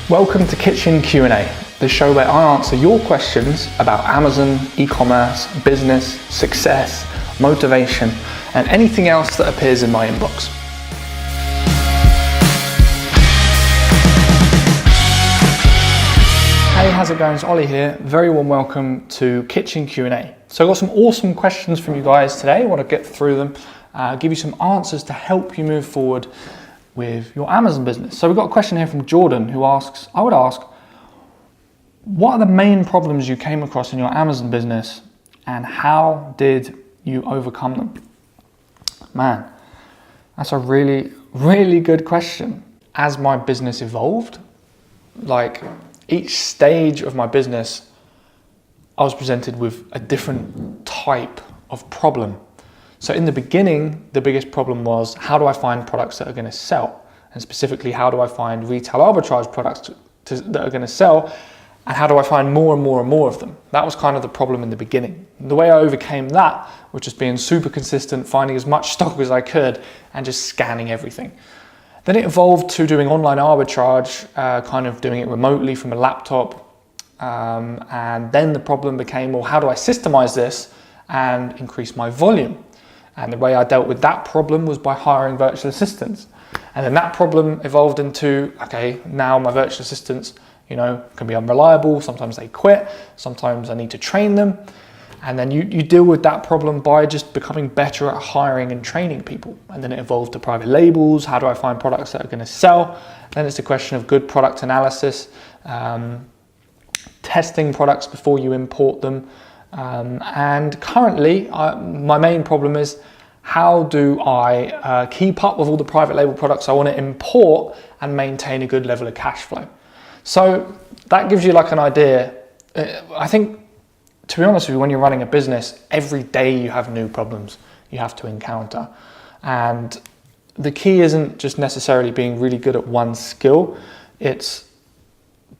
Welcome to Kitchen Q&A, the show where I answer your questions about Amazon, e-commerce, business, success, motivation, and anything else that appears in my inbox. Hey, how's it going? It's Ollie here. Very warm welcome to Kitchen Q&A. So I've got some awesome questions from you guys today. I want to get through them, give you some answers to help you move forward with your Amazon business. So we've got a question here from Jordan who asks, I would ask, what are the main problems you came across in your Amazon business and how did you overcome them? Man, that's a really, really good question. As my business evolved, like each stage of my business, I was presented with a different type of problem. So in the beginning, the biggest problem was, how do I find products that are going to sell? And specifically, how do I find retail arbitrage products that are going to sell? And how do I find more and more and more of them? That was kind of the problem in the beginning. The way I overcame that was just being super consistent, finding as much stock as I could and just scanning everything. Then it evolved to doing online arbitrage, kind of doing it remotely from a laptop. And then the problem became, well, how do I systemize this and increase my volume? And the way I dealt with that problem was by hiring virtual assistants. And then that problem evolved into, okay, now my virtual assistants, can be unreliable. Sometimes they quit. Sometimes I need to train them. And then you deal with that problem by just becoming better at hiring and training people. And then it evolved to private labels. How do I find products that are going to sell? Then it's a question of good product analysis, testing products before you import them. And currently, my main problem is, how do I keep up with all the private label products I want to import and maintain a good level of cash flow? So that gives you like an idea. I think, to be honest with you, when you're running a business, every day you have new problems you have to encounter. And the key isn't just necessarily being really good at one skill. It's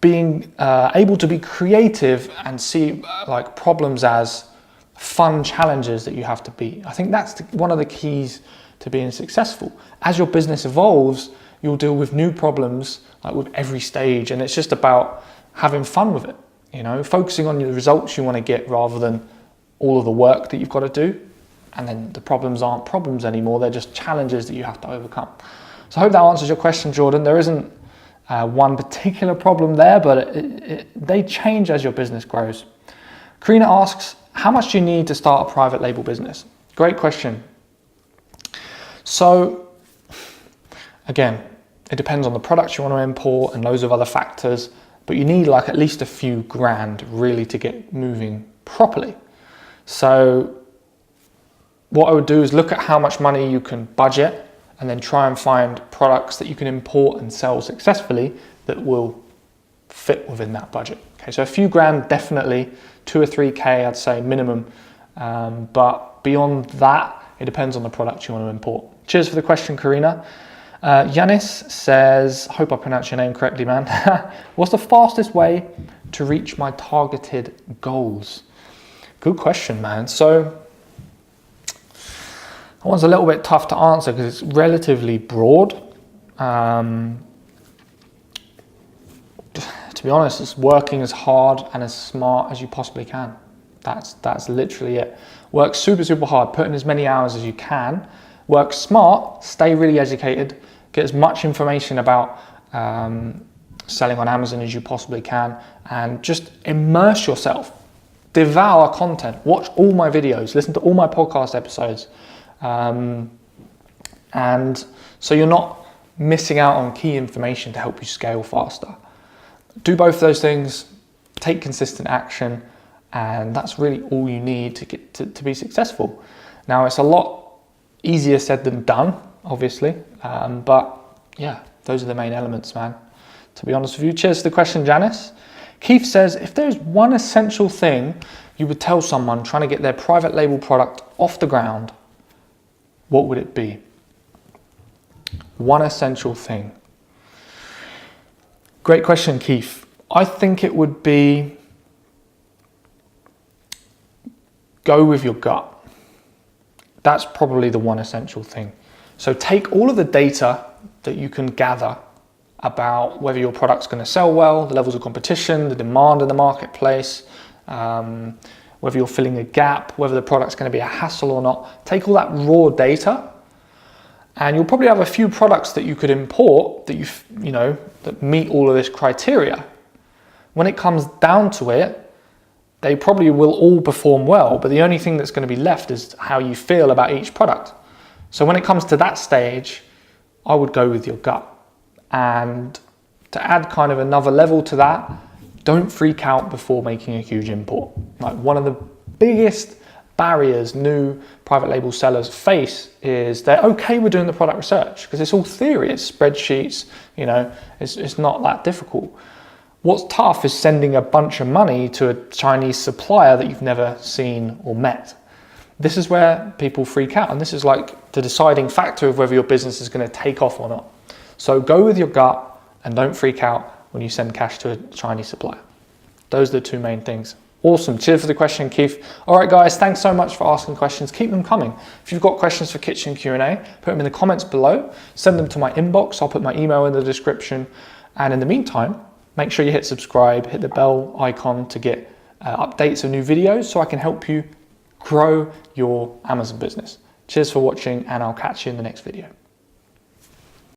being able to be creative and see like problems as fun challenges that you have to beat. I think that's one of the keys to being successful. As your business evolves, you'll deal with new problems like with every stage, and it's just about having fun with it, focusing on the results you want to get rather than all of the work that you've got to do. And then the problems aren't problems anymore, they're just challenges that you have to overcome. So I hope that answers your question, Jordan. There isn't one particular problem there, but they change as your business grows. Corina asks, how much do you need to start a private label business? Great question. So again, it depends on the products you want to import and loads of other factors, but you need like at least a few grand really to get moving properly. So what I would do is look at how much money you can budget and then try and find products that you can import and sell successfully that will fit within that budget. Okay, so a few grand, definitely 2 or 3K, I'd say minimum. But beyond that, it depends on the product you want to import. Cheers for the question, Corina. Janis says, hope I pronounced your name correctly, man. What's the fastest way to reach my targeted goals? Good question, man. So that one's a little bit tough to answer because it's relatively broad. To be honest, it's working as hard and as smart as you possibly can. That's literally it. Work super, super hard, put in as many hours as you can. Work smart, stay really educated, get as much information about selling on Amazon as you possibly can, and just immerse yourself. Devour content, watch all my videos, listen to all my podcast episodes. And so you're not missing out on key information to help you scale faster. Do both those things, take consistent action, and that's really all you need to get to be successful. Now, it's a lot easier said than done, obviously, but yeah, those are the main elements, man, to be honest with you. Cheers to the question, Janis. Keith says, if there's one essential thing you would tell someone trying to get their private label product off the ground, what would it be? One essential thing. Great question, Keith. I think it would be go with your gut. That's probably the one essential thing. So take all of the data that you can gather about whether your product's going to sell well, the levels of competition, the demand in the marketplace, whether you're filling a gap, whether the product's going to be a hassle or not. Take all that raw data, and you'll probably have a few products that you could import that that meet all of this criteria. When it comes down to it, they probably will all perform well, but the only thing that's going to be left is how you feel about each product. So when it comes to that stage, I would go with your gut. And to add kind of another level to that, don't freak out before making a huge import. Like, one of the biggest barriers new private label sellers face is they're okay with doing the product research because it's all theory, it's spreadsheets, it's not that difficult. What's tough is sending a bunch of money to a Chinese supplier that you've never seen or met. This is where people freak out, and this is like the deciding factor of whether your business is going to take off or not. So go with your gut and don't freak out when you send cash to a Chinese supplier. Those are the two main things. Awesome. Cheers for the question, Keith. All right, guys, thanks so much for asking questions. Keep them coming. If you've got questions for Kitchen Q&A, put them in the comments below. Send them to my inbox. I'll put my email in the description. And in the meantime, make sure you hit subscribe, hit the bell icon to get updates of new videos so I can help you grow your Amazon business. Cheers for watching, and I'll catch you in the next video.